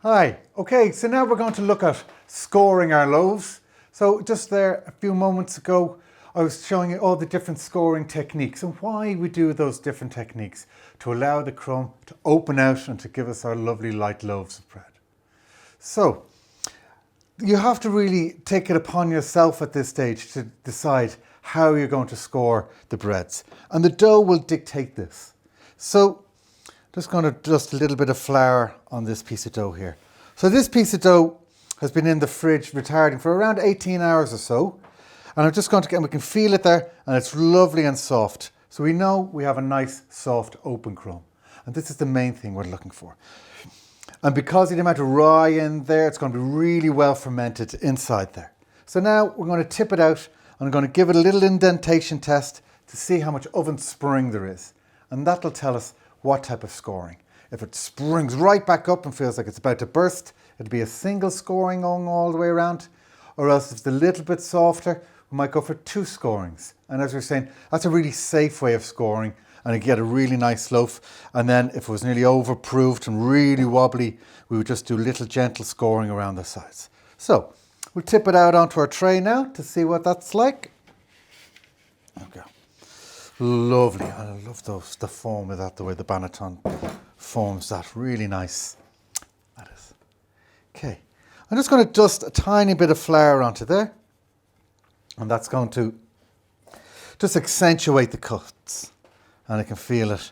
Hi, okay, so now we're going to look at scoring our loaves. So just there a few moments ago, I was showing you all the different scoring techniques and why we do those different techniques to allow the crumb to open out and to give us our lovely light loaves of bread. So you have to really take it upon yourself at this stage to decide how you're going to score the breads. And the dough will dictate this. So just going to dust a little bit of flour on this piece of dough here. So this piece of dough has been in the fridge retarding for around 18 hours or so. And I'm just going to get, we can feel it there, and it's lovely and soft. So we know we have a nice, soft, open crumb. And this is the main thing we're looking for. And because of the amount of rye in there, it's going to be really well fermented inside there. So now we're going to tip it out, and I'm going to give it a little indentation test to see how much oven spring there is. And that'll tell us what type of scoring. If it springs right back up and feels like it's about to burst, it'll be a single scoring going all the way around. Or else if it's a little bit softer, we might go for 2 scorings. And as we we're saying, that's a really safe way of scoring, and you get a really nice loaf. And then if it was nearly overproofed and really wobbly, we would just do little gentle scoring around the sides. So we'll tip it out onto our tray now to see what that's like. Okay. Lovely. I love the form of that, the way the banneton forms that. Really nice. That is. Okay. I'm just going to dust a tiny bit of flour onto there. And that's going to just accentuate the cuts. And I can feel it.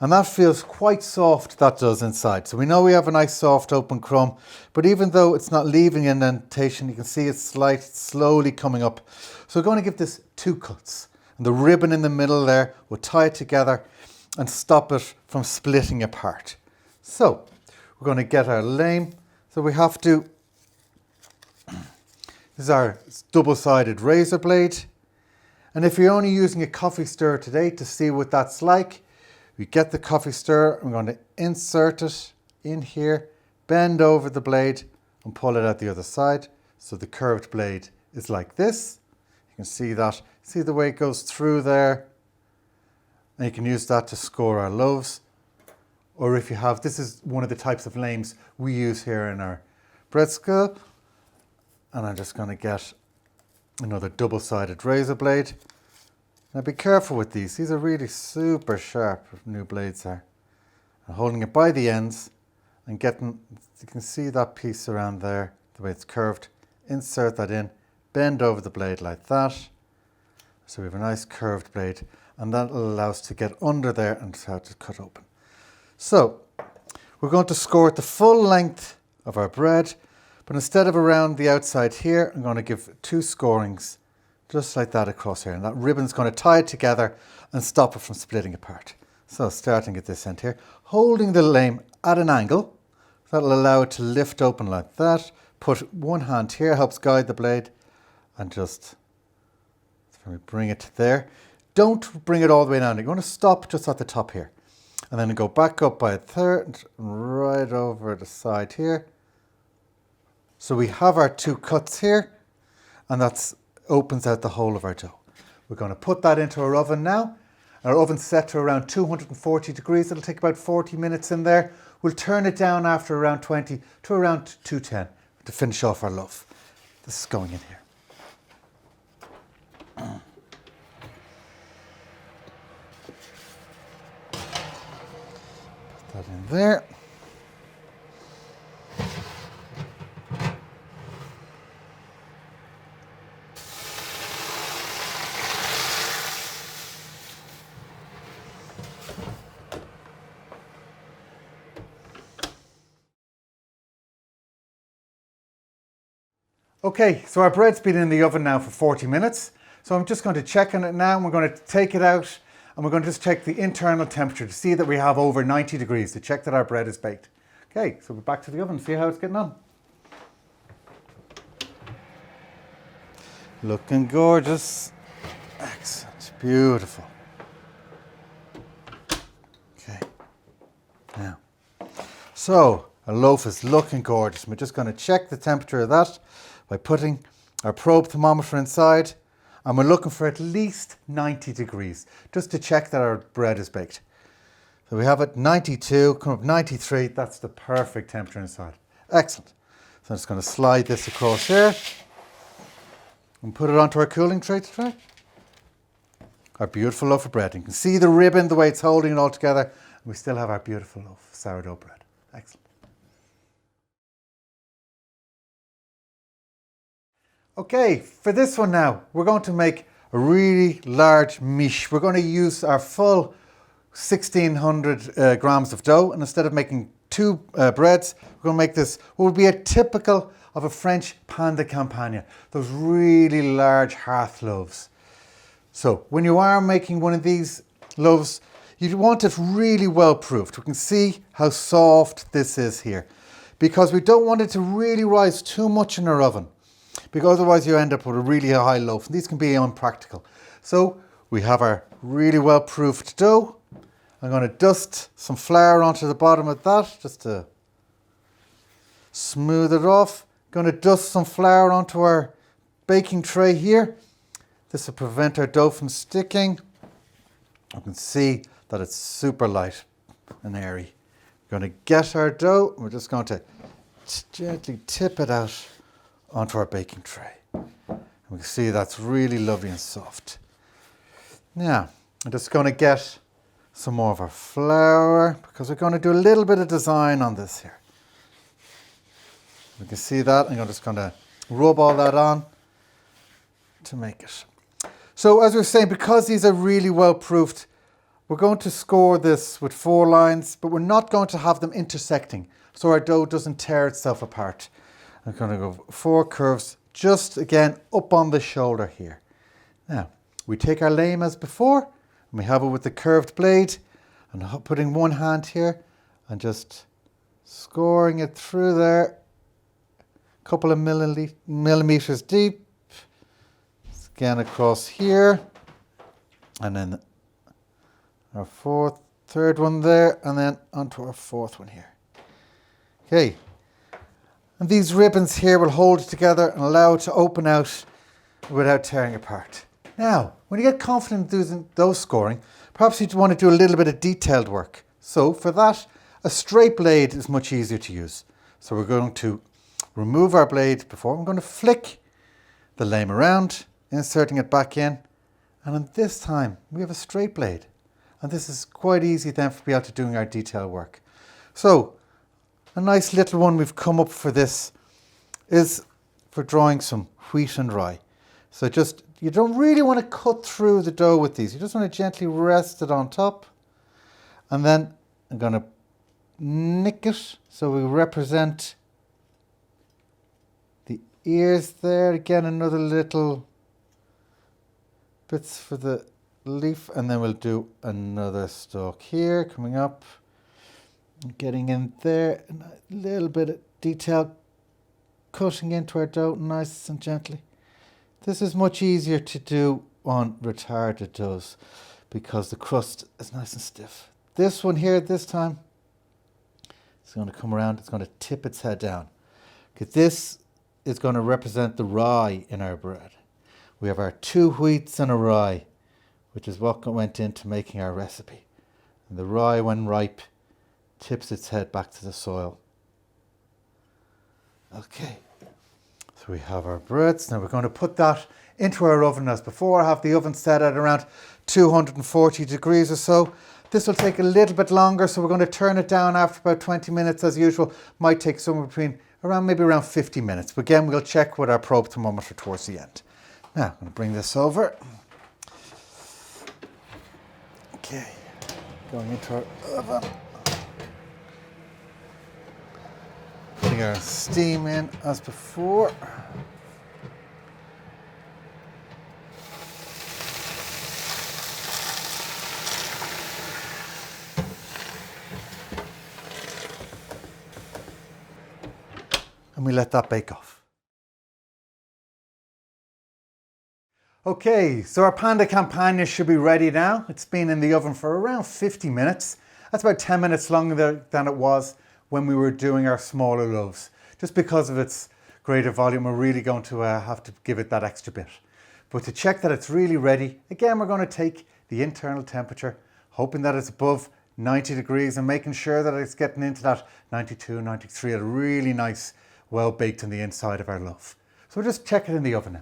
And that feels quite soft, that does inside. So we know we have a nice soft open crumb. But even though it's not leaving indentation, you can see it's slowly coming up. So we're going to give this 2 cuts. And the ribbon in the middle there will tie it together and stop it from splitting apart. So we're going to get our lame. So we have to, this is our double-sided razor blade. And if you're only using a coffee stirrer today to see what that's like, we get the coffee stirrer, I'm going to insert it in here, bend over the blade and pull it out the other side. So the curved blade is like this. You can see that. See the way it goes through there? And you can use that to score our loaves. Or if you have, this is one of the types of lames we use here in our bread school. And I'm just going to get another double-sided razor blade. Now be careful with these. These are really super sharp new blades there. And holding it by the ends and getting, you can see that piece around there, the way it's curved. Insert that in, bend over the blade like that. So we have a nice curved blade, and that will allow us to get under there and start to cut open. So we're going to score it the full length of our bread, but instead of around the outside here, I'm going to give 2 scorings just like that across here. And that ribbon's going to tie it together and stop it from splitting apart. So starting at this end here, holding the lame at an angle, that'll allow it to lift open like that. Put one hand here, helps guide the blade, and just bring it to there. Don't bring it all the way down. You're going to stop just at the top here. And then go back up by a third, right over the side here. So we have our 2 cuts here, and that opens out the whole of our dough. We're going to put that into our oven now. Our oven's set to around 240 degrees. It'll take about 40 minutes in there. We'll turn it down after around 20 to around 210 to finish off our loaf. This is going in here. Put that in there. Okay, so our bread's been in the oven now for 40 minutes. So I'm just going to check on it now, and we're going to take it out, and we're going to just check the internal temperature to see that we have over 90 degrees to check that our bread is baked. Okay, so we're back to the oven, see how it's getting on. Looking gorgeous. Excellent, beautiful. Okay, now, so our loaf is looking gorgeous. We're just going to check the temperature of that by putting our probe thermometer inside, and we're looking for at least 90 degrees just to check that our bread is baked. So we have it 92, come up 93. That's the perfect temperature inside. Excellent. So I'm just going to slide this across here and put it onto our cooling tray to try. Our beautiful loaf of bread. You can see the ribbon, the way it's holding it all together. And we still have our beautiful loaf of sourdough bread. Excellent. Okay, for this one now, we're going to make a really large miche. We're going to use our full 1600 grams of dough, and instead of making two breads, we're going to make this what would be a typical of a French pain de campagne, those really large hearth loaves. So when you are making one of these loaves, you want it really well proofed. We can see how soft this is here, because we don't want it to really rise too much in our oven, because otherwise you end up with a really high loaf, and these can be unpractical. So we have our really well proofed dough. I'm going to dust some flour onto the bottom of that just to smooth it off. Going to dust some flour onto our baking tray here. This will prevent our dough from sticking. You can see that it's super light and airy. We're going to get our dough. We're just going to gently tip it out onto our baking tray. And we can see that's really lovely and soft. Now, I'm just going to get some more of our flour, because we're going to do a little bit of design on this here. We can see that. I'm just going to rub all that on to make it. So as we were saying, because these are really well proofed, we're going to score this with 4 lines, but we're not going to have them intersecting, so our dough doesn't tear itself apart. I'm going to go 4 curves, just again up on the shoulder here. Now, we take our lame as before, and we have it with the curved blade, and putting one hand here, and just scoring it through there, a couple of millimeters deep. Again across here, and then our third one there, and then onto our 4th one here. Okay, and these ribbons here will hold it together and allow it to open out without tearing apart. Now, when you get confident using those scoring, perhaps you want to do a little bit of detailed work. So for that, a straight blade is much easier to use. So we're going to remove our blade before. I'm going to flick the lame around, inserting it back in, and then this time we have a straight blade, and this is quite easy then to be able to doing our detail work. So a nice little one we've come up for this is for drawing some wheat and rye. So just, you don't really want to cut through the dough with these, you just want to gently rest it on top, and then I'm going to nick it so we represent the ears there. Again, another little bits for the leaf, and then we'll do another stalk here coming up, getting in there, and a little bit of detail cutting into our dough nice and gently. This is much easier to do on retarded doughs because the crust is nice and stiff. This one here this time, it's going to come around, it's going to tip its head down, because this is going to represent the rye in our bread. We have our 2 wheats and a rye, which is what went into making our recipe. And the rye, when ripe, tips its head back to the soil. Okay, so we have our breads. Now we're going to put that into our oven as before. I have the oven set at around 240 degrees or so. This will take a little bit longer, so we're going to turn it down after about 20 minutes as usual. Might take somewhere between maybe around 50 minutes. But again, we'll check with our probe thermometer towards the end. Now, I'm going to bring this over. Okay, going into our oven. Putting our steam in as before. And we let that bake off. Okay, so our pain de campagne should be ready now. It's been in the oven for around 50 minutes. That's about 10 minutes longer than it was when we were doing our smaller loaves. Just because of its greater volume, we're really going to have to give it that extra bit. But to check that it's really ready, again, we're going to take the internal temperature, hoping that it's above 90 degrees and making sure that it's getting into that 92, 93 at a really nice, well baked on the inside of our loaf. So we'll just check it in the oven now.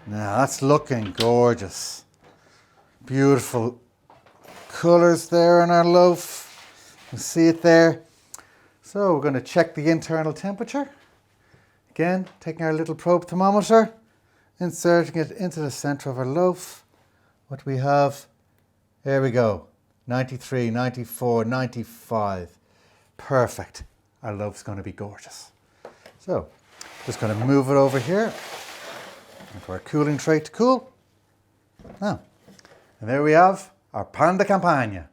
Now that's looking gorgeous. Beautiful colours there on our loaf. You see it there. So we're going to check the internal temperature. Again, taking our little probe thermometer, inserting it into the centre of our loaf. What we have, there we go, 93, 94, 95. Perfect. Our loaf's going to be gorgeous. So, just going to move it over here into our cooling tray to cool. Now, and there we have our pan de campagna.